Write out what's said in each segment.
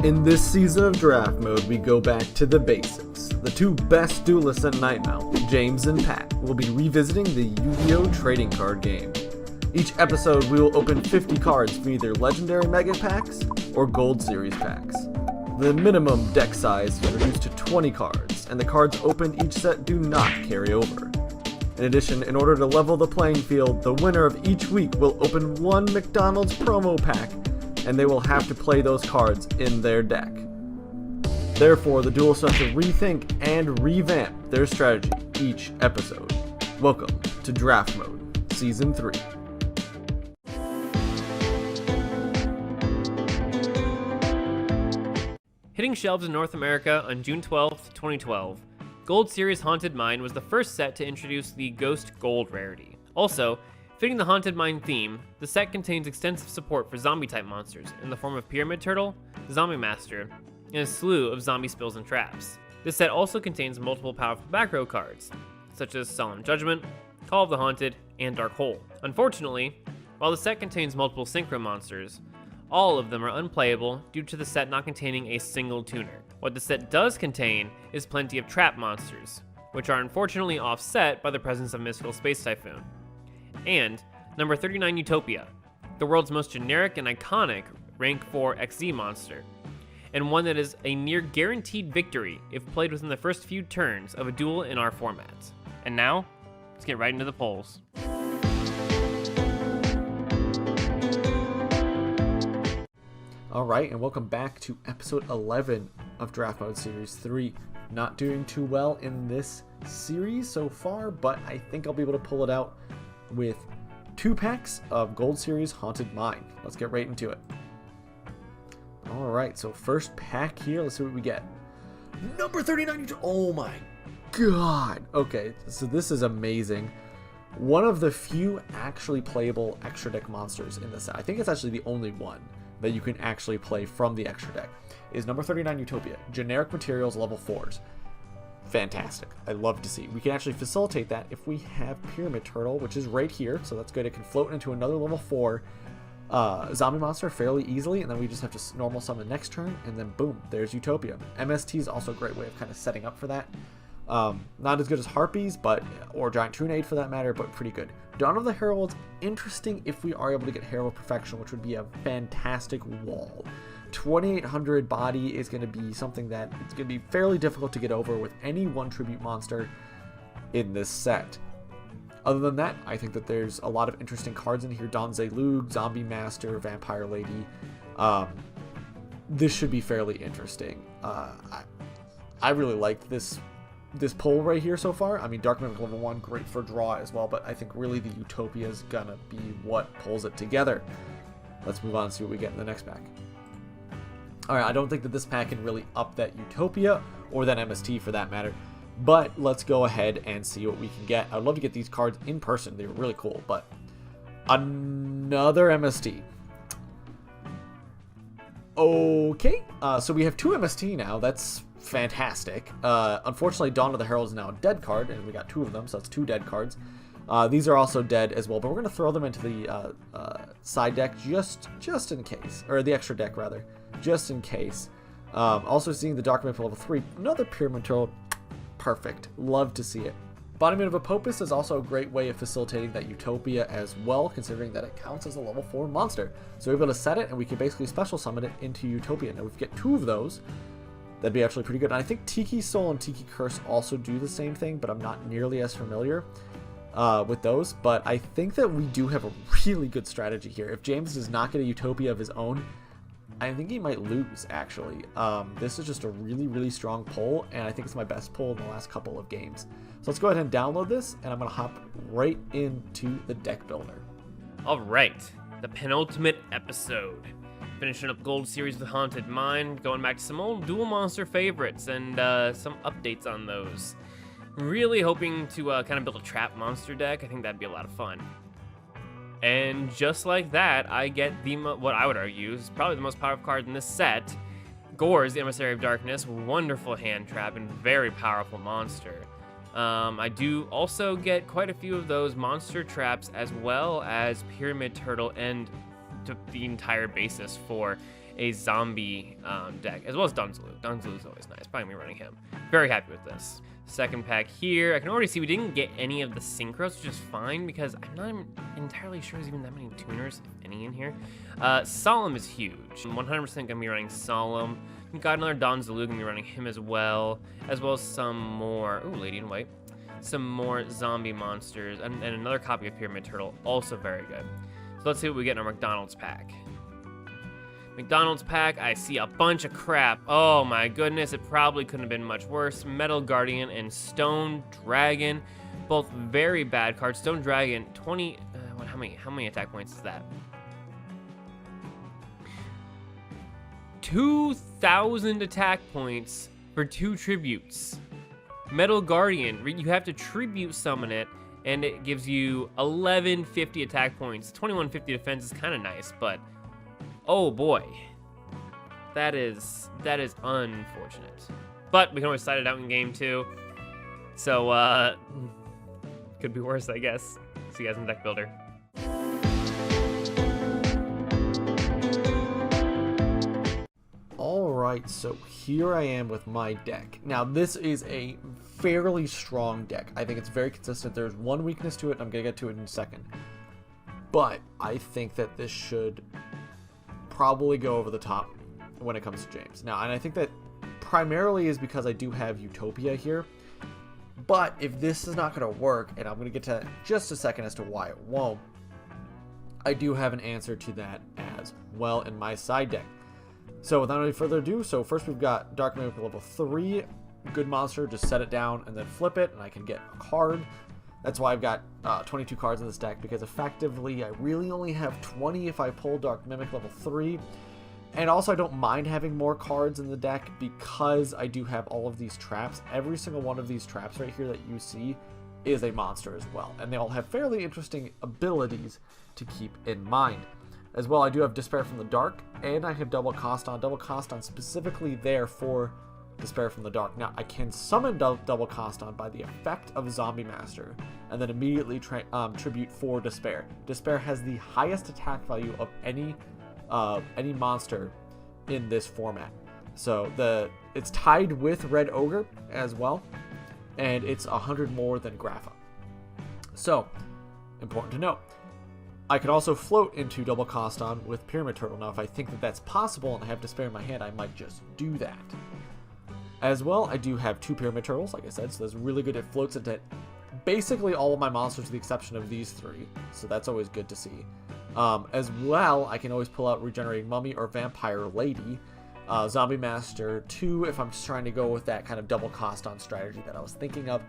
In this season of Draft Mode, we go back to the basics. The two best duelists at Nightmount, James and Pat, will be revisiting the Yu-Gi-Oh! Trading card game. Each episode, we will open 50 cards from either Legendary Mega Packs or Gold Series packs. The minimum deck size is reduced to 20 cards, and the cards opened each set do not carry over. In addition, in order to level the playing field, the winner of each week will open one McDonald's promo pack, and they will have to play those cards in their deck. Therefore, the duelists have to rethink and revamp their strategy each episode. Welcome to Draft Mode, Season 3. Hitting shelves in North America on June 12, 2012, Gold Series Haunted Mine was the first set to introduce the Ghost Gold rarity. Also, fitting the Haunted Mine theme, the set contains extensive support for zombie-type monsters in the form of Pyramid Turtle, Zombie Master, and a slew of zombie spills and traps. This set also contains multiple powerful back row cards, such as Solemn Judgment, Call of the Haunted, and Dark Hole. Unfortunately, while the set contains multiple synchro monsters, all of them are unplayable due to the set not containing a single tuner. What the set does contain is plenty of trap monsters, which are unfortunately offset by the presence of Mystical Space Typhoon. And number 39 Utopia, the world's most generic and iconic rank 4 XZ monster, and one that is a near guaranteed victory if played within the first few turns of a duel in our formats. And now, let's get right into the polls. Alright, and welcome back to episode 11 of Draft Mode Series 3. Not doing too well in this series so far, but I think I'll be able to pull it out with 2 packs of Gold Series Haunted Mine. Let's get right into it. Alright, so first pack here, let's see what we get. Number 39, oh my god! Okay, so this is amazing. One of the few actually playable extra deck monsters in this set, I think it's actually the only one that you can actually play from the extra deck, is number 39 Utopia. Generic materials, level 4s. Fantastic. I love to see. We can actually facilitate that if we have Pyramid Turtle, which is right here, so that's good. It can float into another level 4 zombie monster fairly easily, and then we just have to normal summon next turn, and then boom, there's Utopia. MST is also a great way of kind of setting up for that. Not as good as Harpies, or Giant Trunade for that matter, but pretty good. Dawn of the Herald's interesting if we are able to get Herald of Perfection, which would be a fantastic wall. 2800 body is going to be something that it's going to be fairly difficult to get over with any one tribute monster in this set. Other than that, I think that there's a lot of interesting cards in here. Donze Lug, Zombie Master, Vampire Lady. This should be fairly interesting. I really like this pull right here so far. I mean, Dark Mimic level 1, great for draw as well, but I think really the Utopia is gonna be what pulls it together. Let's move on and see what we get in the next pack. Alright, I don't think that this pack can really up that Utopia, or that MST for that matter, but let's go ahead and see what we can get. I'd love to get these cards in person, they were really cool, but another MST. Okay, so we have 2 MST now, that's fantastic. Unfortunately, Dawn of the Herald is now a dead card, and we got 2 of them, so that's 2 dead cards. These are also dead as well, but we're going to throw them into the side deck just in case, or the extra deck rather, just in case. Also seeing the Dark Mimic for level 3, another Pyramid Turtle, perfect, love to see it. Embodiment of Apopus is also a great way of facilitating that Utopia as well, considering that it counts as a level 4 monster. So we're able to set it, and we can basically special summon it into Utopia. Now we get 2 of those. That'd be actually pretty good. And I think Tiki Soul and Tiki Curse also do the same thing, but I'm not nearly as familiar with those. But I think that we do have a really good strategy here. If James does not get a Utopia of his own, I think he might lose, actually. This is just a really, really strong pull, and I think it's my best pull in the last couple of games. So let's go ahead and download this, and I'm going to hop right into the deck builder. All right, the penultimate episode. Finishing up Gold Series with Haunted Mine, going back to some old dual monster favorites and some updates on those. Really hoping to kind of build a trap monster deck. I think that'd be a lot of fun. And just like that, I get what I would argue is probably the most powerful card in this set. Gore's Emissary of Darkness, wonderful hand trap and very powerful monster. I do also get quite a few of those monster traps as well as Pyramid Turtle and the entire basis for a zombie deck, as well as Dunzlu. Dunzlu's always nice. Probably me running him. Very happy with this. Second pack here. I can already see we didn't get any of the synchros, which is fine because I'm not even entirely sure there's even that many tuners, if any, in here. Solemn is huge. I'm 100% going to be running Solemn. Got another Donzulu, going to be running him as well as some more. Ooh, Lady in White. Some more zombie monsters, and another copy of Pyramid Turtle, also very good. So let's see what we get in our McDonald's pack. McDonald's pack, I see a bunch of crap. Oh my goodness, it probably couldn't have been much worse. Metal Guardian and Stone Dragon, both very bad cards. Stone Dragon, 20, how many attack points is that? 2,000 attack points for 2 tributes. Metal Guardian, you have to tribute summon it, and it gives you 1150 attack points. 2150 defense is kind of nice, but oh boy, that is unfortunate. But we can always side it out in game 2, so could be worse, I guess. See you guys in the deck builder. Alright, so here I am with my deck. Now, this is a fairly strong deck. I think it's very consistent. There's one weakness to it, and I'm going to get to it in a second. But I think that this should probably go over the top when it comes to James. Now, and I think that primarily is because I do have Utopia here. But if this is not going to work, and I'm going to get to just a second as to why it won't, I do have an answer to that as well in my side deck. So without any further ado, so first we've got Dark Mimic level 3, good monster, just set it down and then flip it, and I can get a card. That's why I've got 22 cards in this deck, because effectively I really only have 20 if I pull Dark Mimic level 3. And also I don't mind having more cards in the deck because I do have all of these traps. Every single one of these traps right here that you see is a monster as well, and they all have fairly interesting abilities to keep in mind. As well, I do have Despair from the Dark, and I have Double Cost On specifically there for Despair from the Dark. Now, I can summon Double Cost On by the effect of Zombie Master, and then immediately tribute for Despair. Despair has the highest attack value of any monster in this format. So it's tied with Red Ogre as well, and it's 100 more than Grapha. So, important to note. I can also float into Double Cost On with Pyramid Turtle. Now, if I think that that's possible and I have Despair in my hand, I might just do that. As well, I do have 2 Pyramid Turtles, like I said, so that's really good. It floats into basically all of my monsters with the exception of these 3, so that's always good to see. As well, I can always pull out Regenerating Mummy or Vampire Lady. Zombie Master 2 if I'm just trying to go with that kind of Double Cost On strategy that I was thinking of.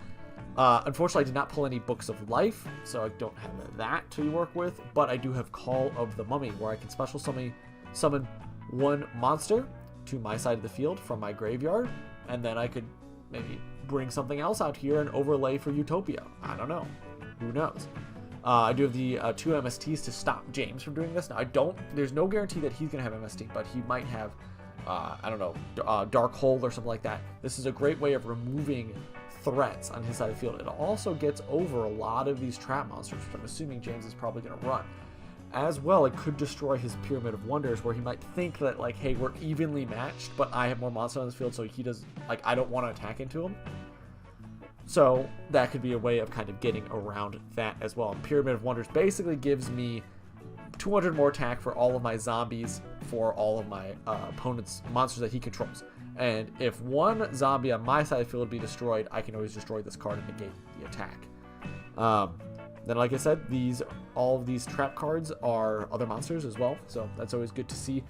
Unfortunately, I did not pull any Books of Life, so I don't have that to work with, but I do have Call of the Mummy, where I can special summon 1 monster to my side of the field from my graveyard, and then I could maybe bring something else out here and overlay for Utopia. I don't know. Who knows? I do have the 2 MSTs to stop James from doing this. Now, there's no guarantee that he's going to have MST, but he might have, I don't know, Dark Hole or something like that. This is a great way of removing threats on his side of the field. It also gets over a lot of these trap monsters, which I'm assuming James is probably going to run. As well, it could destroy his Pyramid of Wonders, where he might think that, like, hey, we're evenly matched, but I have more monsters on this field, so he does, like, I don't want to attack into him. So that could be a way of kind of getting around that as well. Pyramid of Wonders basically gives me 200 more attack for all of my zombies for all of my opponent's monsters that he controls. And if one zombie on my side of the field would be destroyed, I can always destroy this card and negate the attack. Then, like I said, all of these trap cards are other monsters as well, so that's always good to see.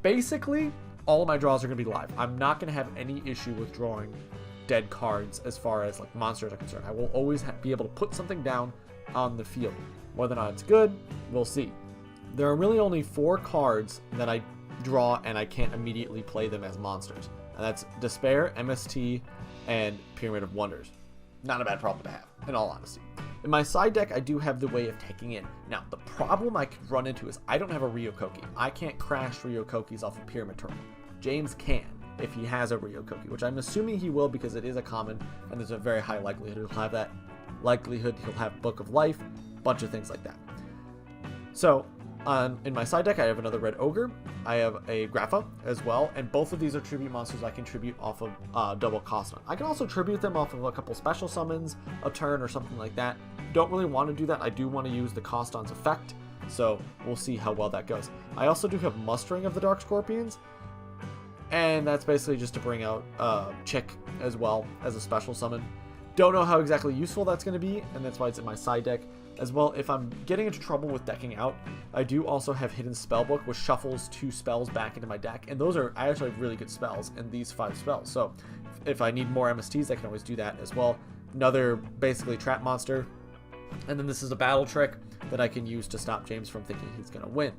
Basically, all of my draws are going to be live. I'm not going to have any issue with drawing dead cards as far as like monsters are concerned. I will always be able to put something down on the field. Whether or not it's good, we'll see. There are really only 4 cards that I draw and I can't immediately play them as monsters. And that's Despair, MST, and Pyramid of Wonders. Not a bad problem to have, in all honesty. In my side deck, I do have the way of taking in. Now, the problem I could run into is I don't have a Ryokoki. I can't crash Ryokokis off of Pyramid Turtle. James can, if he has a Ryokoki, which I'm assuming he will because it is a common, and there's a very high likelihood he'll have that. Likelihood he'll have Book of Life, bunch of things like that. So, In my side deck, I have another red ogre. I have a Grapha as well, and both of these are tribute monsters I can tribute off of double cost on. I can also tribute them off of a couple special summons, a turn, or something like that. Don't really want to do that. I do want to use the cost on's effect, so we'll see how well that goes. I also do have Mustering of the Dark Scorpions, and that's basically just to bring out Chick as well as a special summon. Don't know how exactly useful that's going to be, and that's why it's in my side deck. As well, if I'm getting into trouble with decking out, I do also have Hidden Spellbook, which shuffles 2 spells back into my deck, and those are, I actually have really good spells in these 5 spells, so if I need more MSTs, I can always do that as well. Another, basically, trap monster, and then this is a battle trick that I can use to stop James from thinking he's going to win.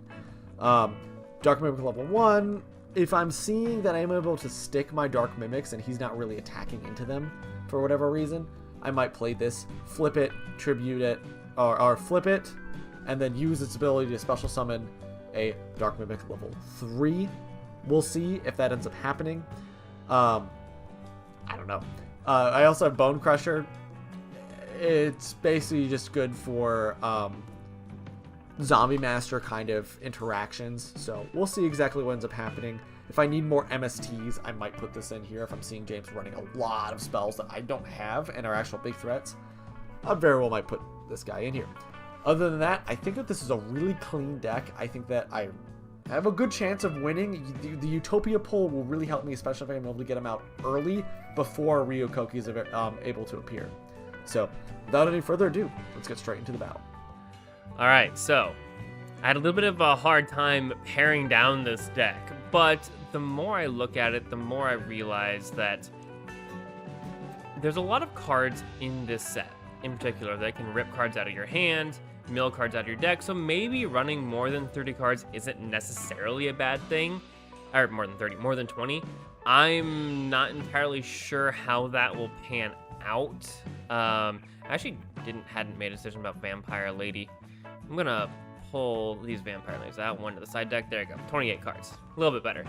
Dark Mimic level 1, if I'm seeing that I'm able to stick my Dark Mimics and he's not really attacking into them for whatever reason, I might play this, flip it, tribute it, or flip it, and then use its ability to special summon a Dark Mimic level 3. We'll see if that ends up happening. I don't know. I also have Bone Crusher. It's basically just good for Zombie Master kind of interactions, so we'll see exactly what ends up happening. If I need more MSTs, I might put this in here if I'm seeing James running a lot of spells that I don't have and are actual big threats. I very well might put this guy in here. Other than that, I think that this is a really clean deck. I think that I have a good chance of winning. The Utopia pull will really help me, especially if I'm able to get him out early before Ryokoki is able to appear. So, without any further ado, let's get straight into the battle. All right, so I had a little bit of a hard time paring down this deck, but the more I look at it, the more I realize that there's a lot of cards in this set in particular that can rip cards out of your hand, mill cards out of your deck, so maybe running more than 30 cards isn't necessarily a bad thing, or more than 30, more than 20. I'm not entirely sure how that will pan out. I actually hadn't made a decision about Vampire Lady. I'm gonna pull these Vampire Ladies out, one to the side deck. There you go, 28 cards, a little bit better.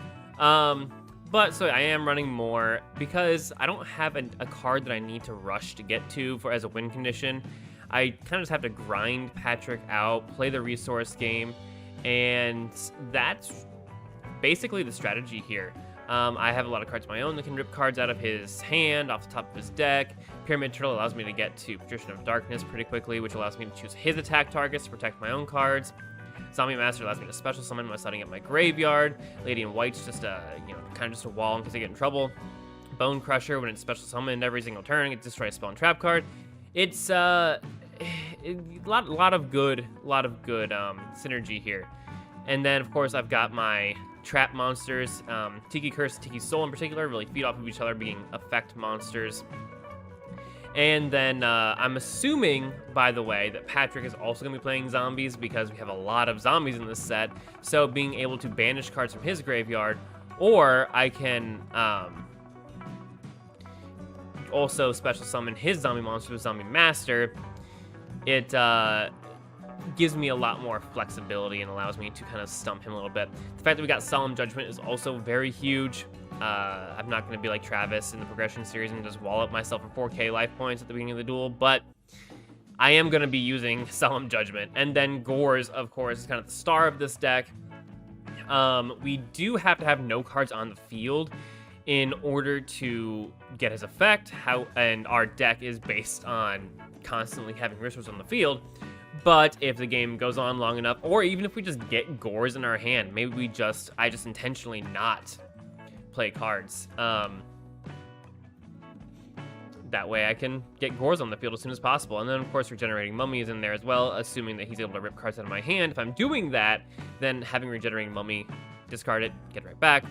But so I am running more because I don't have a card that I need to rush to get to as a win condition. I kind of just have to grind Patrick out, play the resource game, and that's basically the strategy here. I have a lot of cards of my own that can rip cards out of his hand, off the top of his deck. Pyramid Turtle allows me to get to Patrician of Darkness pretty quickly, which allows me to choose his attack targets to protect my own cards. Zombie Master allows me to special summon by setting up my graveyard. Lady in White's just a, kind of just a wall in case I get in trouble. Bone Crusher, when it's special summoned every single turn, it destroys a spell and trap card. It's a lot of good synergy here. And then of course I've got my trap monsters, Tiki Curse, Tiki Soul in particular, really feed off of each other, being effect monsters. And then I'm assuming, by the way, that Patrick is also going to be playing zombies because we have a lot of zombies in this set. So being able to banish cards from his graveyard, or I can also special summon his zombie monster with Zombie Master. It gives me a lot more flexibility and allows me to kind of stump him a little bit. The fact that we got Solemn Judgment is also very huge. I'm not going to be like Travis in the progression series and just wall up myself for 4k life points at the beginning of the duel, but I am going to be using Solemn Judgment. And then Gores, of course, is kind of the star of this deck. We do have to have no cards on the field in order to get his effect, and our deck is based on constantly having resources on the field. But if the game goes on long enough, or even if we just get Gores in our hand, maybe I just intentionally not play cards. That way I can get Gores on the field as soon as possible. And then, of course, Regenerating Mummy is in there as well, assuming that he's able to rip cards out of my hand. If I'm doing that, then having Regenerating Mummy, discard it, get it right back.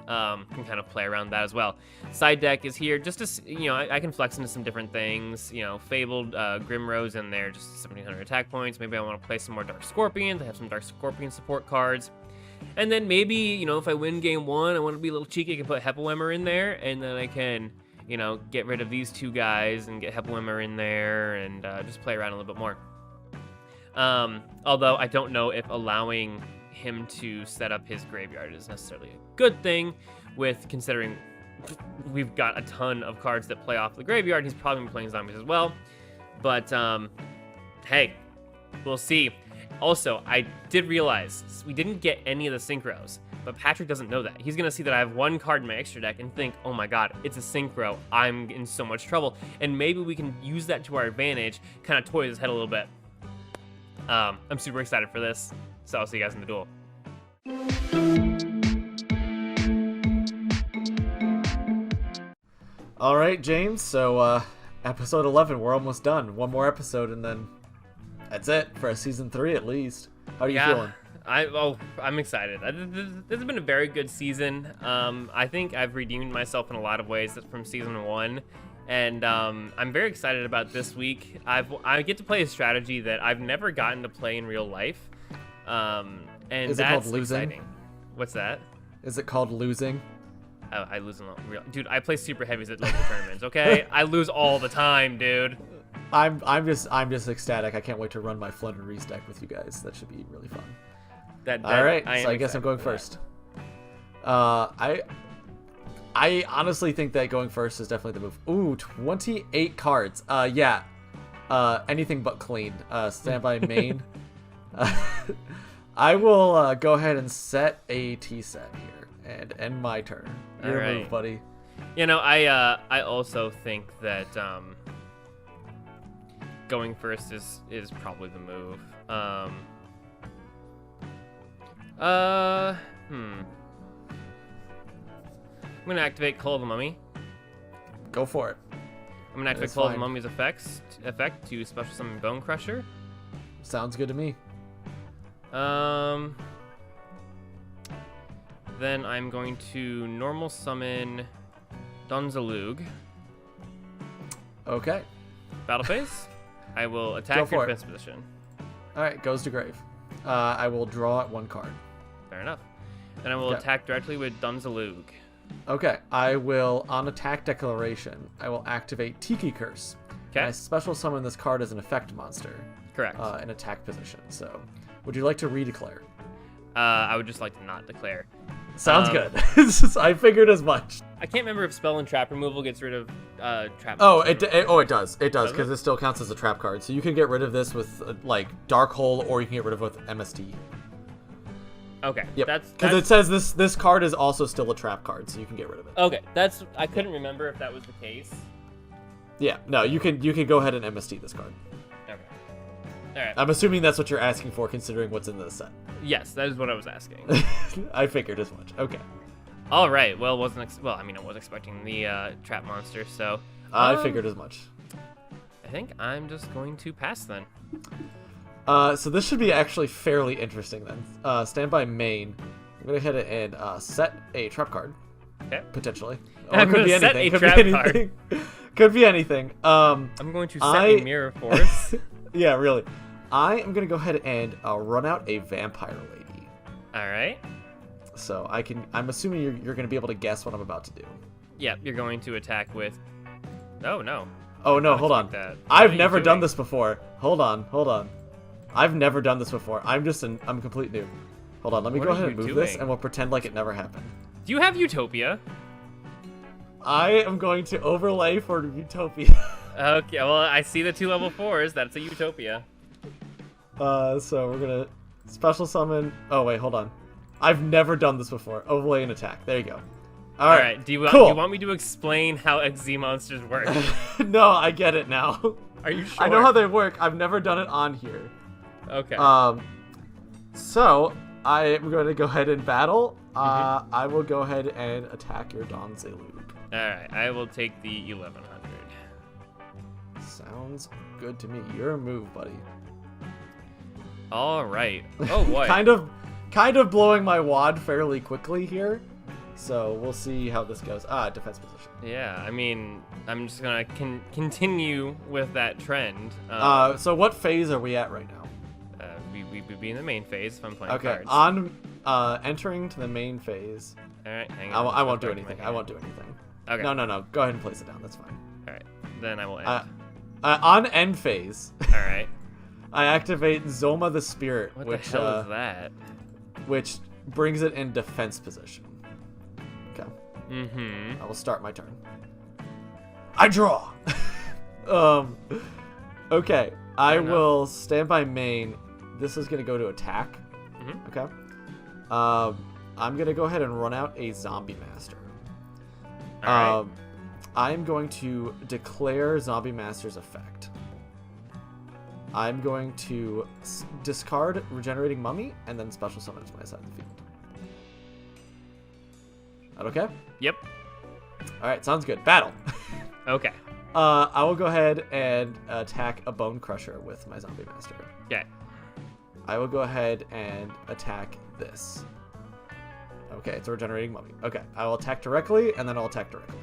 Can kind of play around that as well. Side deck is here just to, I can flex into some different things. Fabled Grimrose in there, just 1700 attack points. Maybe I want to play some more Dark Scorpions. I have some Dark Scorpion support cards. And then maybe, if I win game 1, I want to be a little cheeky. I can put Hepawimmer in there, and then I can, get rid of these 2 guys and get Hepawimmer in there and just play around a little bit more. Although I don't know if allowing him to set up his graveyard is necessarily a good thing, with considering we've got a ton of cards that play off the graveyard. He's probably been playing zombies as well. But, hey, we'll see. Also, I did realize we didn't get any of the synchros, but Patrick doesn't know that. He's going to see that I have one card in my extra deck and think, oh my god, it's a synchro. I'm in so much trouble. And maybe we can use that to our advantage, kind of toy his head a little bit. I'm super excited for this, so I'll see you guys in the duel. All right, James. So, episode 11, we're almost done. One more episode, and then that's it for season 3 at least. How are you feeling? I'm excited. This has been a very good season. I think I've redeemed myself in a lot of ways from season 1, and I'm very excited about this week. I get to play a strategy that I've never gotten to play in real life, and Is it that's called losing? exciting. What's that? Is it called losing? Oh, I lose in real. Dude, I play super heavies at local tournaments. Okay, I lose all the time, dude. I'm just ecstatic. I can't wait to run my Flood and Reese deck with you guys. That should be really fun. All right, so I guess I'm going first. I honestly think that going first is definitely the move. Ooh, 28 cards. Yeah. Anything but clean. Standby main. I will go ahead and set a T set here and end my turn. Your move, buddy. You know, I also think that going first is probably the move. I'm gonna activate Call of the Mummy. Go for it. I'm gonna activate Call of the Mummy's effect to special summon Bone Crusher. Sounds good to me. Then I'm going to normal summon Donzalug. Okay. Battle phase. I will attack your defense position. All right, goes to grave. I will draw at 1 card. Fair enough. Then I will attack directly with Donzalug. Okay, I will, on attack declaration, I will activate Tiki Curse. Okay. And I special summon this card as an effect monster. Correct. In attack position. So, would you like to redeclare? I would just like to not declare. Sounds good. I figured as much. I can't remember if spell and trap removal gets rid of trap. It does. It does, because it still counts as a trap card. So you can get rid of this with like Dark Hole, or you can get rid of it with MST. Okay. Yep. Because it says this card is also still a trap card, so you can get rid of it. Okay. I couldn't remember if that was the case. Yeah. No, you can go ahead and MST this card. Okay. All right. I'm assuming that's what you're asking for, considering what's in this set. Yes, that is what I was asking. I figured as much. Okay. All right. Well, I was expecting the trap monster, so I figured as much. I think I'm just going to pass then. So this should be actually fairly interesting then. Standby main. I'm gonna hit it and set a trap card. Okay. Potentially. Or it could be anything. Could be anything. I'm going to set a Mirror Force. Yeah, really. I am gonna go ahead and run out a Vampire Lady. All right. So I'm assuming you're gonna be able to guess what I'm about to do. Yeah, you're going to attack with. Oh no. Oh no, hold on. I've never done this before. Hold on. I've never done this before. I'm complete noob. Hold on, let me go ahead and move this, and we'll pretend like it never happened. Do you have Utopia? I am going to overlay for Utopia. Okay, well, I see the 2 level 4s. That's a Utopia. So we're gonna special summon. Oh wait, hold on. I've never done this before. Overlay and attack. There you go. All right. Do you want me to explain how XZ monsters work? No, I get it now. Are you sure? I know how they work. I've never done it on here. Okay. So I am going to go ahead and battle. I will go ahead and attack your Donzalug. All right. I will take the 1100. Sounds good to me. Your move, buddy. All right. Oh, what? kind of blowing my wad fairly quickly here. So we'll see how this goes. Defense position. Yeah, I mean, I'm just gonna continue with that trend. So what phase are we at right now? We would be in the main phase if I'm playing cards. Okay, on entering to the main phase. All right, hang on. I won't do anything. Okay. No. Go ahead and place it down. That's fine. All right, then I will end. On end phase. All right. I activate Zoma the Spirit, What the hell is that? Which brings it in defense position. Okay. Mm-hmm. I will start my turn. I draw. Okay. I will stand by main this is gonna go to attack. Mm-hmm. Okay. I'm gonna go ahead and run out a zombie master. All right. I'm going to declare zombie master's effect. I'm going to discard regenerating mummy and then special summon it to my side of the field. That okay? Yep. All right, sounds good. Battle. Okay. I will go ahead and attack a bone crusher with my zombie master. Okay. I will go ahead and attack this. Okay, it's a regenerating mummy. Okay, I will attack directly, and then I'll attack directly.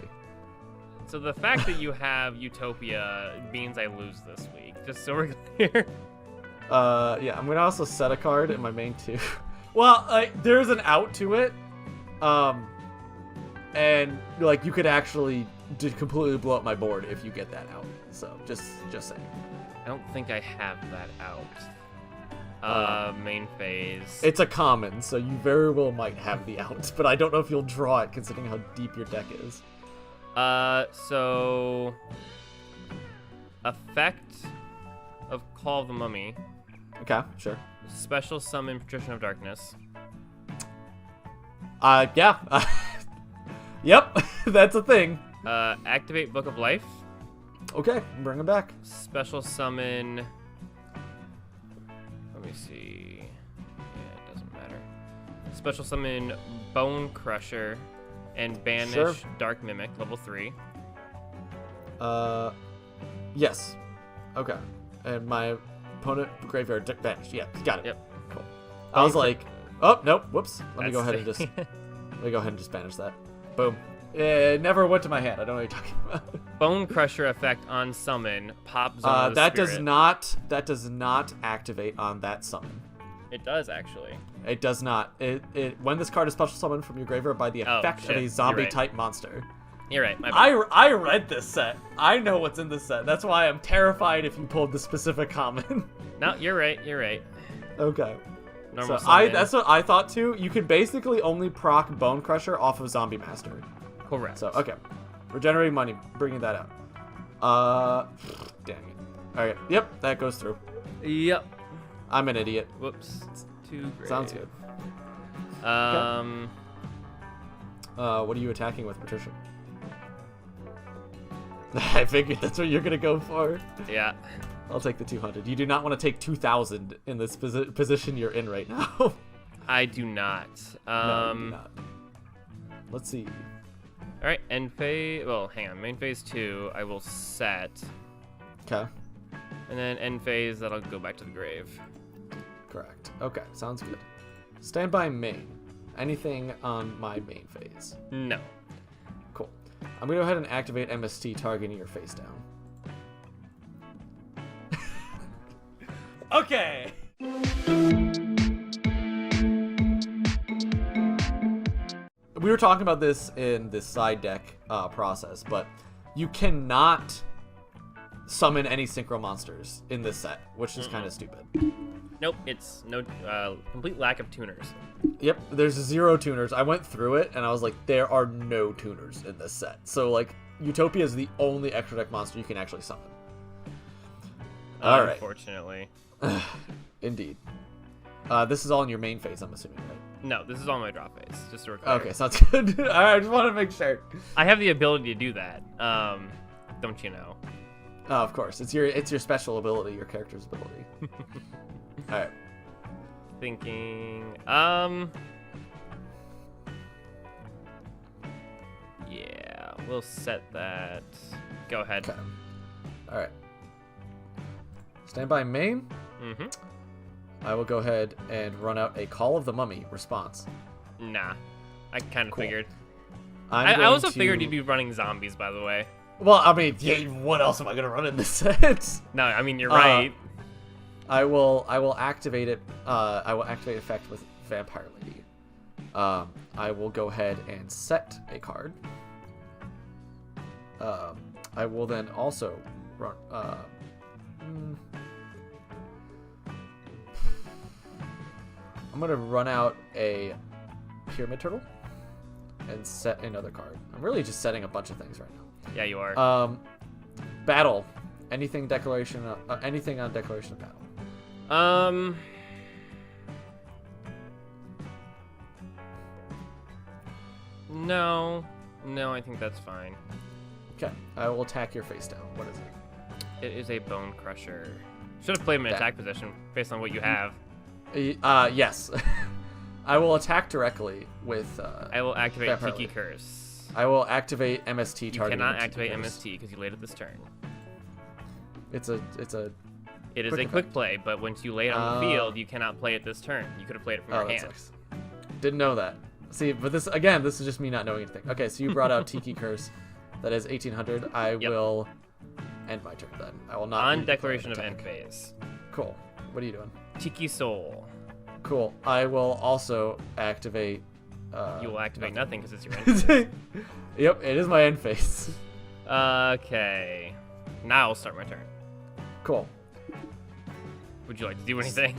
So the fact that you have Utopia means I lose this week, just so we're clear. Yeah, I'm gonna also set a card in my main too. Well, there's an out to it, and like you could actually completely blow up my board if you get that out. So just saying. I don't think I have that out. Main phase. It's a common, so you very well might have the out, but I don't know if you'll draw it considering how deep your deck is. So effect of Call of the Mummy. Okay, sure. Special summon Patrician of Darkness. Yeah. Yep, that's a thing. Activate Book of Life. Okay, bring him back. Special summon. Let me see. Yeah, it doesn't matter. Special summon Bone Crusher and banish Sure. Dark Mimic, level 3. Yes. Okay. And my opponent graveyard banished. Yeah, got it. Yep. Cool. I was like, oh nope, whoops. Let me That's go ahead and just banish that. Boom. It never went to my hand. I don't know what you're talking about. Bone Crusher effect on summon. Pop Zone of the that Spirit. does not activate on that summon. It does actually. It does not. When this card is special summoned from your graveyard by the effect shit. of a You're zombie right. type monster. You're right. My bad. I read this set. I know what's in this set. That's why I'm terrified if you pulled the specific common. No, you're right. You're right. Okay. Normal So summon. that's what I thought too. You could basically only proc Bone Crusher off of Zombie Master. Correct. So okay, regenerating money, bringing that out. Dang it. All right. Yep, that goes through. Yep. I'm an idiot. Whoops. Too great. Sounds good. What are you attacking with, Patricia? I figured that's what you're gonna go for. Yeah. I'll take the 200. You do not want to take 2,000 in this position you're in right now. I do not. No, you do not. Let's see. All right. End phase. Well, hang on. Main phase 2. I will set, Okay. and then end phase. That'll go back to the grave. Correct. Okay, sounds good. Standby main. Anything on my main phase? No. Cool. I'm gonna go ahead and activate MST, targeting your face down. Okay. We were talking about this in this side deck process, but you cannot summon any synchro monsters in this set, which is kind of stupid. Nope. It's no complete lack of tuners. Yep, there's 0 tuners. I went through it and I was like, there are no tuners in this set. So like, Utopia is the only extra deck monster you can actually summon. All right. Unfortunately. Indeed. This is all in your main phase, I'm assuming, right? No, this is all my draw phase. Just to record. Okay, sounds good. All right, I just want to make sure. I have the ability to do that. Don't you know? Oh, of course, it's your special ability, your character's ability. All right. Thinking. Yeah, we'll set that. Go ahead. Okay. All right. Standby main. Mm-hmm. I will go ahead and run out a Call of the Mummy response. Nah. I kind of Cool. figured. I'm I going also to- figured you'd be running zombies, by the way. Well, I mean, yeah, what else am I gonna run in this set? No, I mean, you're right. I will activate it. I will activate effect with Vampire Lady. I will go ahead and set a card. I will then also run. I'm gonna run out a Pyramid Turtle and set another card. I'm really just setting a bunch of things right now. Yeah, you are. Battle. Anything on Declaration of Battle. No, I think that's fine. Okay, I will attack your face down. What is it? It is a Bone Crusher. Should have played him in attack position based on what you have. Yes. I will attack directly with. I will activate Vampire Tiki Lady. Curse. I will activate MST You targeting. cannot Tiki activate Curse. MST because you laid it this turn. It's a. It is Quick a quick effect. play, but once you lay it on the field, you cannot play it this turn. You could have played it from Oh, your that hand. sucks. Didn't know that. See, but this is just me not knowing anything. Okay, so you brought out Tiki Curse. That is 1800. I will end my turn then. I will not. On redeclare declaration an of end attack. phase. Cool. What are you doing? Tiki Soul. Cool. I will also activate. You will activate nothing because it's your end phase. Yep, it is my end phase. Okay. Now I'll start my turn. Cool. Would you like to do anything?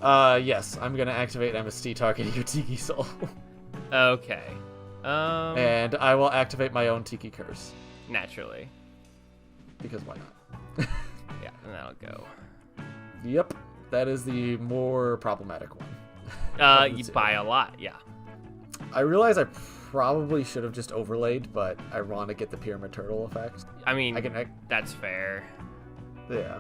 Yes, I'm gonna activate MST targeting your Tiki Soul. Okay. And I will activate my own Tiki Curse. Naturally. Because why not? Yeah, and that'll go. Yep, that is the more problematic one. You buy a lot, yeah. I realize I probably should have just overlaid, but I want to get the Pyramid Turtle effect. I mean, I that's fair. Yeah.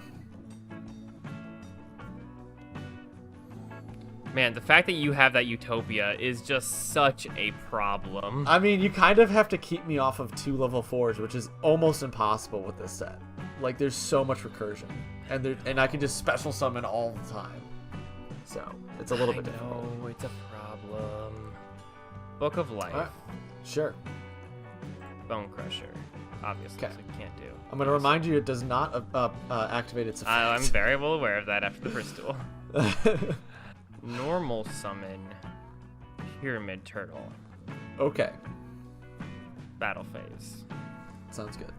Man, the fact that you have that Utopia is just such a problem. I mean, you kind of have to keep me off of 2 level 4s, which is almost impossible with this set. Like, there's so much recursion, and I can just special summon all the time. So, it's a little bit difficult. No, it's a problem. Book of Life. Alright, sure. Bone Crusher. Obviously, Okay. so you can't do. I'm going to remind you it does not activate its effect. I'm very well aware of that after the first duel. Normal summon Pyramid Turtle. Okay, Battle phase. sounds good.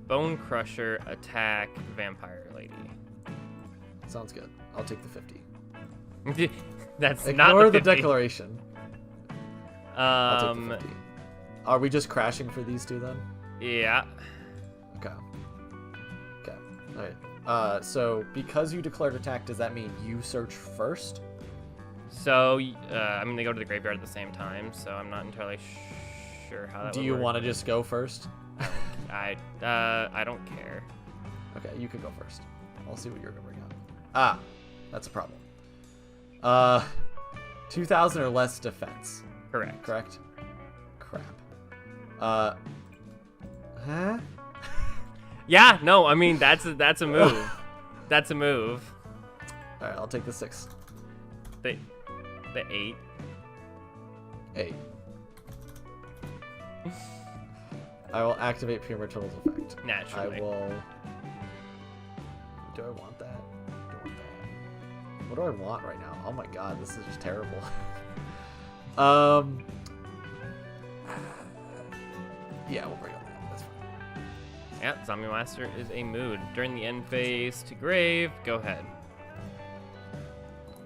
Bone Crusher, attack, Vampire Lady. Sounds good. I'll take the 50. That's Ignore not the 50. declaration. I'll take the 50. Are we just crashing for these two then? Yeah. Okay. Okay. Alright. So because you declared attack, does that mean you search first? So, I mean, they go to the graveyard at the same time, so I'm not entirely sure how that Do would you work. want to just go first? I don't care. Okay, you can go first. I'll see what you're gonna bring up. Ah, that's a problem. 2,000 or less defense. Correct. Correct? Crap. Huh? Yeah, no, I mean, that's a move. That's a move. Alright, I'll take the 6. The 8. 8. I will activate Pyramid Turtle's effect. Naturally. I will... Do I want that? I don't want that. What do I want right now? Oh my god, this is just terrible. Yeah, we'll bring up that. That's fine. Yeah, Zombie Master is a mood. During the end phase to grave, go ahead.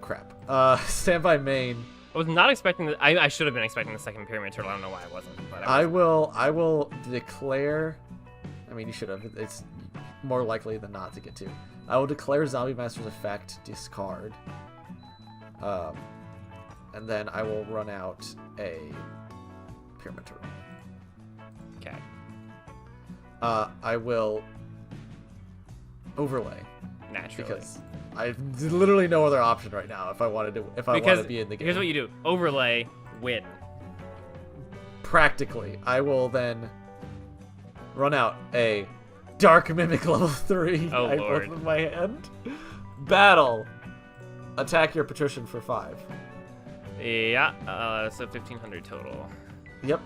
Crap. Standby main. I was not expecting that. I should have been expecting the second Pyramid Turtle. I don't know why I wasn't. But I will declare... I mean, you should have. It's more likely than not to get to. I will declare Zombie Master's effect, discard. And then I will run out a Pyramid Turtle. Okay. I will overlay. Naturally. Because I have literally no other option right now if I wanted to want to be in the game. Here's what you do. Overlay, win. Practically. I will then run out a Dark Mimic level 3. Oh, I Lord. put in my hand. Battle. Attack your Patrician for 5. Yeah, so 1,500 total. Yep.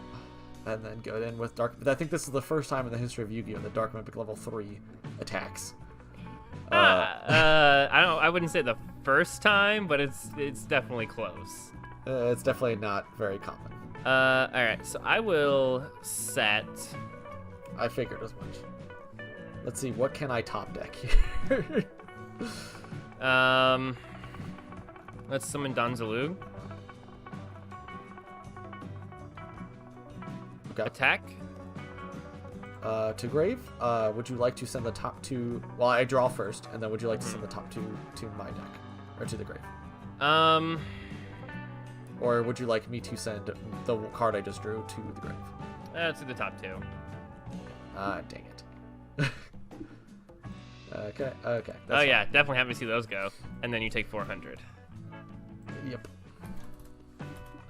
And then go in with Dark... But I think this is the first time in the history of Yu-Gi-Oh! That Dark Mimic level 3 attacks. I wouldn't say the first time, but it's definitely close. It's definitely not very common. All right, so I will set. I figured as much. Let's see, what can I top deck here? Let's summon Donzalug. Okay. Attack. To grave. Would you like to send the top 2? Well, I draw first, and then would you like to send the top 2 to my deck or to the grave? Or would you like me to send the card I just drew to the grave? Let's do the top 2. Ah, dang it. Okay. That's Oh yeah, definitely happy to see those go. And then you take 400. Yep.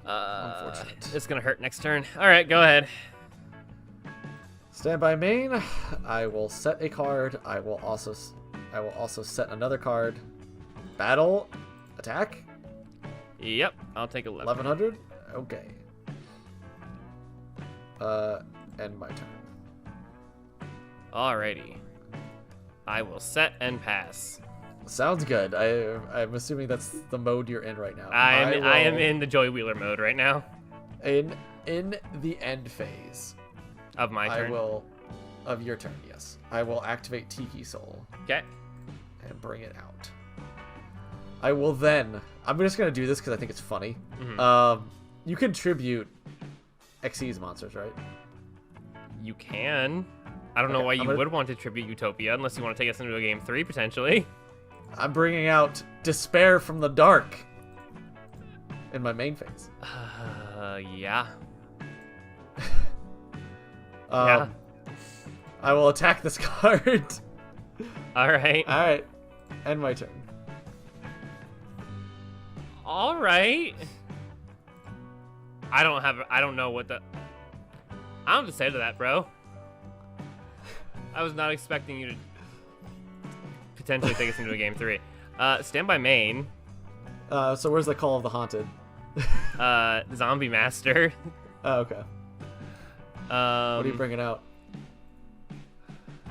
Unfortunate. It's gonna hurt next turn. All right, go ahead. Stand by main. I will set a card. I will also set another card. Battle. Attack. Yep, I'll take 11. 1100. Okay. End my turn. Alrighty. I will set and pass. Sounds good. I'm assuming that's the mode you're in right now. I am in the Joy Wheeler mode right now. In the end phase. Of my turn. Of your turn, yes. I will activate Tiki Soul. Okay. And bring it out. I will then. I'm just gonna do this because I think it's funny. Mm-hmm. You can tribute Xyz monsters, right? You can. I don't know why you would want to tribute Utopia unless you want to take us into a game 3 potentially. I'm bringing out Despair from the Dark in my main phase. Yeah. Yeah. I will attack this card. All right. All right. End my turn. All right. I don't know what the. I don't have to say to that, bro. I was not expecting you to potentially take us into a game 3. Stand by main. So where's the Call of the Haunted? Zombie Master. Oh, okay. What are you bringing out?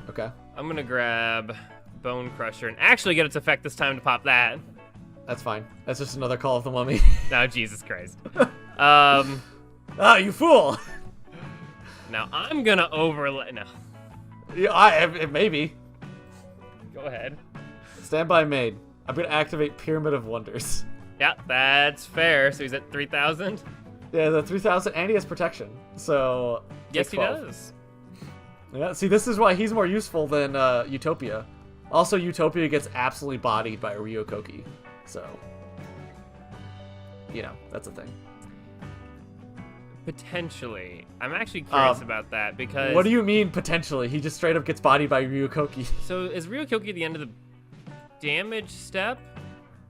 Okay. I'm gonna grab Bone Crusher and actually get its effect this time to pop that. That's fine. That's just another Call of the Mummy. No, Jesus Christ. Ah, you fool! Now I'm gonna overlay. No. Yeah, maybe. Go ahead. Stand by main. I'm gonna activate Pyramid of Wonders. Yeah, that's fair. So he's at 3,000. Yeah, the 3,000, and he has protection. So Yes, he 12. does. Yeah, see, this is why he's more useful than Utopia. Also, Utopia gets absolutely bodied by Ryokoki, so you know that's a thing. Potentially, I'm actually curious about that because. What do you mean potentially? He just straight up gets bodied by Ryokoki. So is Ryokoki at the end of the damage step?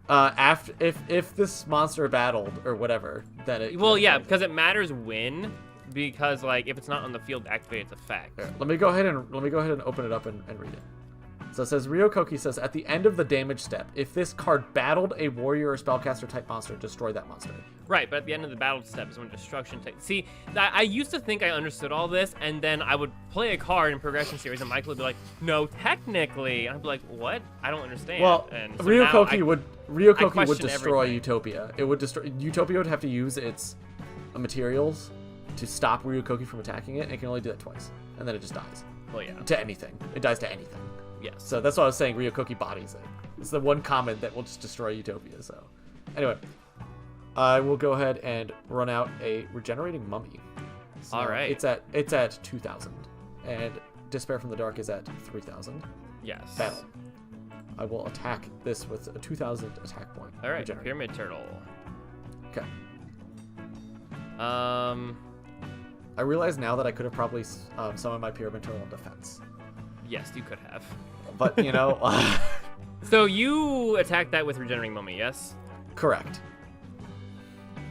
After if this monster battled or whatever, then it. Well, yeah, because it matters when. Because like if it's not on the field, activate its effect. Here, let me go ahead and open it up and read it. So it says Ryokoki says at the end of the damage step, if this card battled a warrior or spellcaster type monster, destroy that monster. Right, but at the end of the battle step is when destruction takes. See, I used to think I understood all this, and then I would play a card in progression series, and Michael would be like, "No, technically," and I'd be like, "What? I don't understand." Well, and so Ryokoki would destroy everything. Utopia. It would destroy Utopia. Would have to use its materials to stop Ryokoki from attacking it, and it can only do that twice, and then it just dies. Well, yeah. To anything, it dies to anything. Yes. So that's why I was saying Ryokoki bodies it. It's the one comment that will just destroy Utopia. So, anyway, I will go ahead and run out a regenerating mummy. So all right. It's at 2,000, and Despair from the Dark is at 3,000. Yes. Battle. I will attack this with a 2,000 attack point. All right. Regenerate. Pyramid Turtle. Okay. I I realize now that I could have probably summoned my Pyramid Turtle in defense. Yes, you could have. But, you know... So you attacked that with Regenerating Mummy, yes? Correct.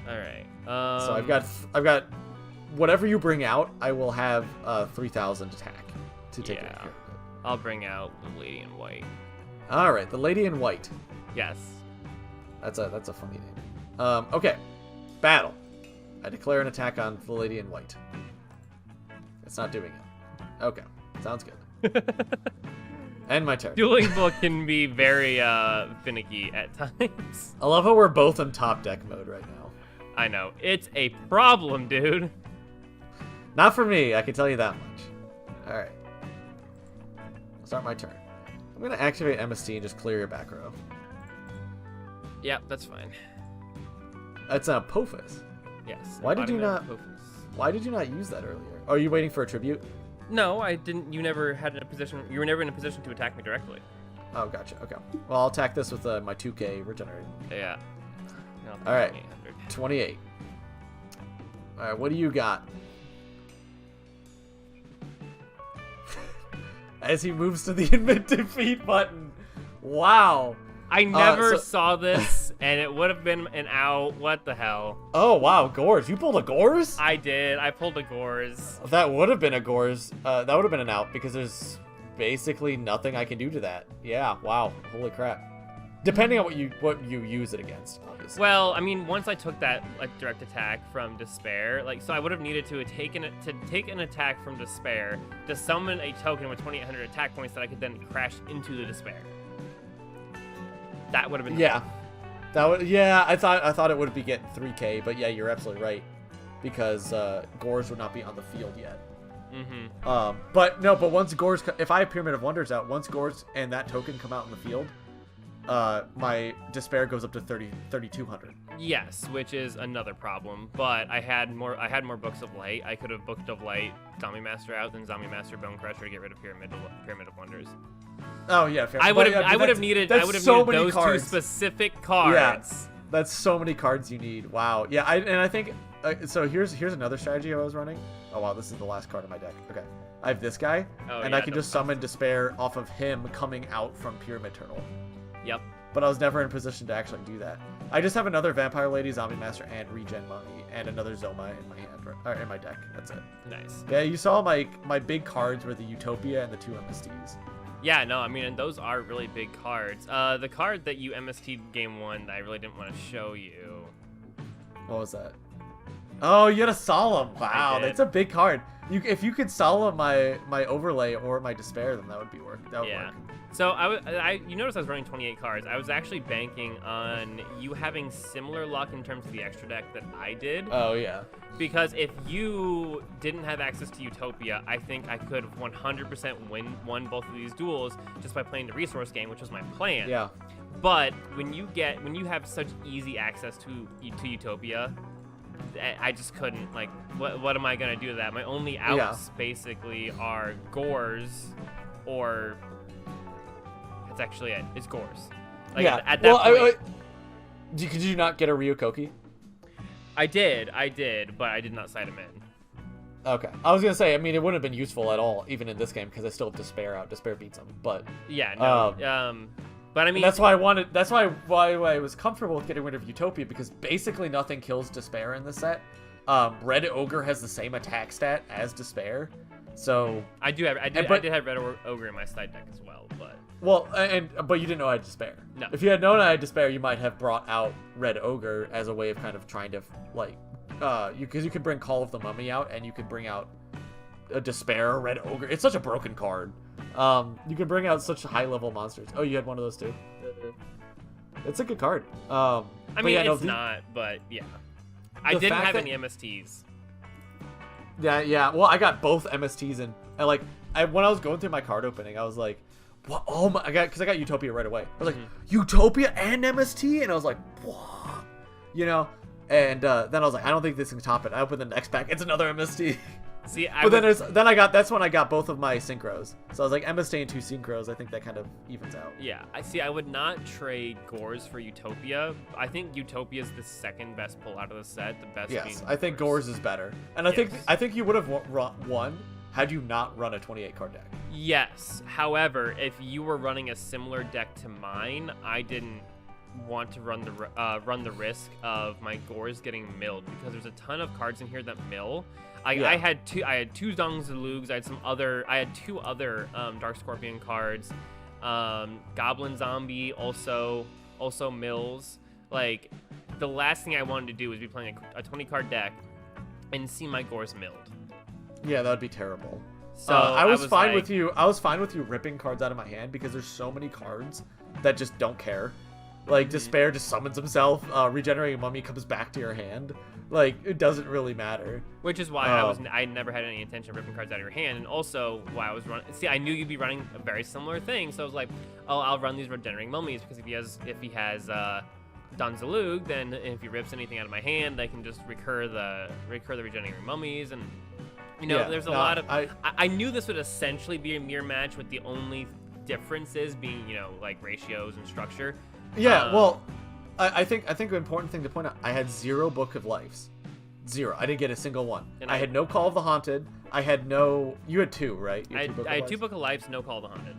All right. So I've got... Whatever you bring out, I will have 3,000 attack to take care of it. I'll bring out the Lady in White. Alright, the Lady in White. Yes. That's a funny name. Okay. Battle. I declare an attack on the Lady in White. It's not doing it. Okay. Sounds good. End my turn. Dueling Book can be very finicky at times. I love how we're both in top deck mode right now. I know. It's a problem, dude. Not for me, I can tell you that much. Alright. I'll start my turn. I'm going to activate MST and just clear your back row. Yeah, that's fine. That's a Pophis. Yes. Why did you embodiment not- of Pophis. Why did you not use that earlier? Are you waiting for a tribute? No, I didn't. You never had a position. You were never in a position to attack me directly. Oh, gotcha. Okay. Well, I'll attack this with my 2k regenerating. Yeah. No, All right. 800. 28. All right, what do you got? As he moves to the admit defeat button. Wow. I never saw this, and it would have been an out. What the hell? Oh, wow. Gores. You pulled a Gores? I did. I pulled a Gores. That would have been a Gores. That would have been an out because there's basically nothing I can do to that. Yeah, wow. Holy crap. Depending on what you use it against, obviously. Well, I mean, once I took that like direct attack from Despair, so I would have needed to take an attack from Despair to summon a token with 2,800 attack points that I could then crash into the Despair. That would have been I thought it would be getting 3K, but yeah, you're absolutely right because Gores would not be on the field yet. But once Gores, if I have Pyramid of Wonders out, once Gores and that token come out in the field, my Despair goes up to 3,200. Yes, which is another problem. But I had more Books of Light. I could have Booked of Light Zombie Master out than Zombie Master Bone Crusher to get rid of Pyramid of Wonders. Oh yeah, fair. I would have needed those cards. 2 specific cards. Yeah, that's so many cards you need. Wow. Yeah, I think so. Here's another strategy I was running. Oh wow, this is the last card in my deck. Okay, I have this guy, and I can just summon Despair off of him coming out from Pyramid Turtle. Yep. But I was never in position to actually do that. I just have another Vampire Lady, Zombie Master, and Regen Mummy, and another Zoma in my hand, or in my deck. That's it. Nice. Yeah, you saw my big cards were the Utopia and the 2 MSTs. Yeah, no, I mean, and those are really big cards. The card that you MST'd game 1 that I really didn't want to show you. What was that? Oh, you had a Solemn. Wow, that's a big card. If you could Solemn my Overlay or my Despair, then that would work. So you notice I was running 28 cards. I was actually banking on you having similar luck in terms of the extra deck that I did. Oh yeah. Because if you didn't have access to Utopia, I think I could 100% won both of these duels just by playing the resource game, which was my plan. Yeah. But when you have such easy access to Utopia, I just couldn't. Like, what am I gonna do to that? My only outs basically are Gores, or that's actually it. It's Gores. Like, at that point, could you not get a Ryokoki? I did, but I did not side him in. Okay, I was gonna say, I mean, it wouldn't have been useful at all, even in this game, because I still have Despair out. Despair beats him, but yeah, no. But I mean, that's why I was comfortable with getting rid of Utopia, because basically nothing kills Despair in this set. Red Ogre has the same attack stat as Despair, so I did have Red Ogre in my side deck as well, but. Well, but you didn't know I had Despair. No. If you had known I had Despair, you might have brought out Red Ogre as a way of kind of trying to, like, because you could bring Call of the Mummy out, and you could bring out a Despair, Red Ogre. It's such a broken card. You can bring out such high-level monsters. Oh, you had one of those too? It's a good card. I mean, it's not, but yeah. I didn't have any MSTs. Yeah. Well, I got both MSTs, and when I was going through my card opening, I was like, what? Oh my god, because I got Utopia right away. I was like, Utopia and MST? And I was like, what? You know? And then I was like, I don't think this can top it. I opened the next pack, it's another MST. See, that's when I got both of my synchros. So I was like, MST and 2 synchros. I think that kind of evens out. Yeah, I would not trade Gores for Utopia. I think Utopia is the second best pull out of the set. The best. Yes, I think Gores is better, and I think you would have won had you not run a 28 card deck. Yes. However, if you were running a similar deck to mine, I didn't want to run the risk of my Gores getting milled, because there's a ton of cards in here that mill. I had two Dongzalugs. I had 2 other Dark Scorpion cards. Goblin Zombie also mills. Like, the last thing I wanted to do was be playing a 20 card deck and see my Gores milled. Yeah, that would be terrible. So I was fine with you. I was fine with you ripping cards out of my hand, because there's so many cards that just don't care. Like, Despair just summons himself. Regenerating Mummy comes back to your hand. Like, it doesn't really matter. Which is why I never had any intention of ripping cards out of your hand, and also why I was running. See, I knew you'd be running a very similar thing, so I was like, oh, I'll run these Regenerating Mummies, because if he has Donzalug, then if he rips anything out of my hand, I can just recur the Regenerating Mummies, and there's a lot of. I knew this would essentially be a mirror match, with the only differences being like ratios and structure. Yeah, well, I think an important thing to point out, I had 0 Book of Lives. Zero. I didn't get a single one. And I had no Call of the Haunted. I had no... You had 2, right? You had I had 2 Book of Lives, no Call of the Haunted.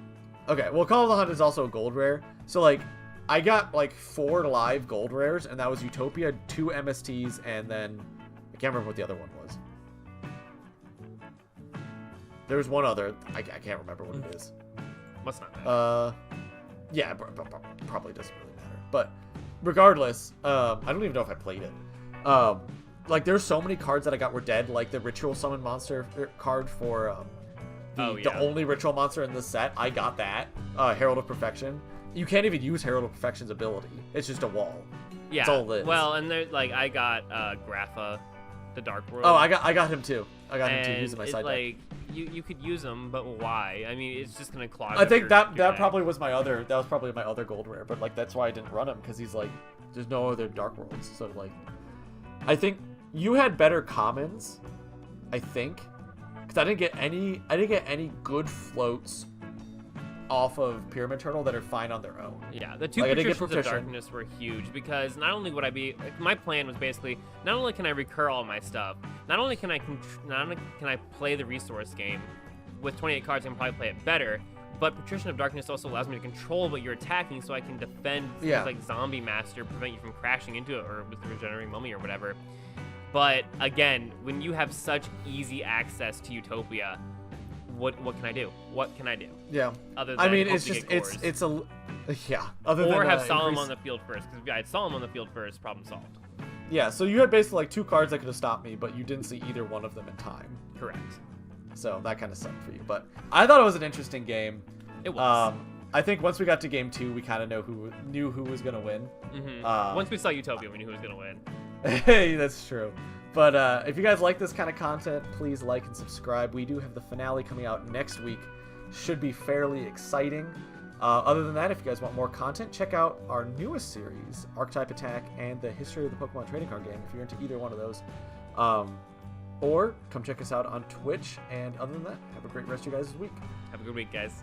Okay, well, Call of the Haunted is also a gold rare. So, like, I got, like, 4 live gold rares, and that was Utopia, 2 MSTs, and then... I can't remember what the other one was. There was one other. I can't remember what it is. Must not matter. Yeah, probably doesn't really matter. But regardless, I don't even know if I played it. Like, there's so many cards that I got were dead, like the Ritual Summon Monster card for the only Ritual Monster in this set. I got that. Herald of Perfection. You can't even use Herald of Perfection's ability. It's just a wall. Yeah. That's all it is. Well, and there, like, I got Grapha, the Dark World. Oh, I got him too. I got him too using my side deck. You could use them, but why? I mean, it's just gonna clog. I think that probably was my other. That was probably my other gold rare, but like that's why I didn't run him, because he's like, there's no other Dark Worlds. So like, I think you had better commons. I think, because I didn't get any good floats off of Pyramid Turtle that are fine on their own. Yeah, the 2 Patricians of Darkness were huge, because not only would I be... My plan was basically, not only can I recur all my stuff, not only can I play the resource game, with 28 cards I can probably play it better, but Patrician of Darkness also allows me to control what you're attacking, so I can defend things like Zombie Master, prevent you from crashing into it, or with the Regenerating Mummy or whatever. But again, when you have such easy access to Utopia, what can I do? What can I do? Yeah. Other than it's just it's a yeah. Other or than have Solemn on the field first, because if I had Solemn on the field first, problem solved. Yeah. So you had basically like 2 cards that could have stopped me, but you didn't see either one of them in time. Correct. So that kind of sucked for you. But I thought it was an interesting game. It was. I think once we got to game 2, we kind of knew who was gonna win. Mm-hmm. Once we saw Utopia, we knew who was gonna win. Hey, that's true. But if you guys like this kind of content, please like and subscribe. We do have the finale coming out next week. Should be fairly exciting. Other than that, if you guys want more content, check out our newest series, Archetype Attack and the History of the Pokemon Trading Card Game, if you're into either one of those. Or come check us out on Twitch. And other than that, have a great rest of your guys' week. Have a good week, guys.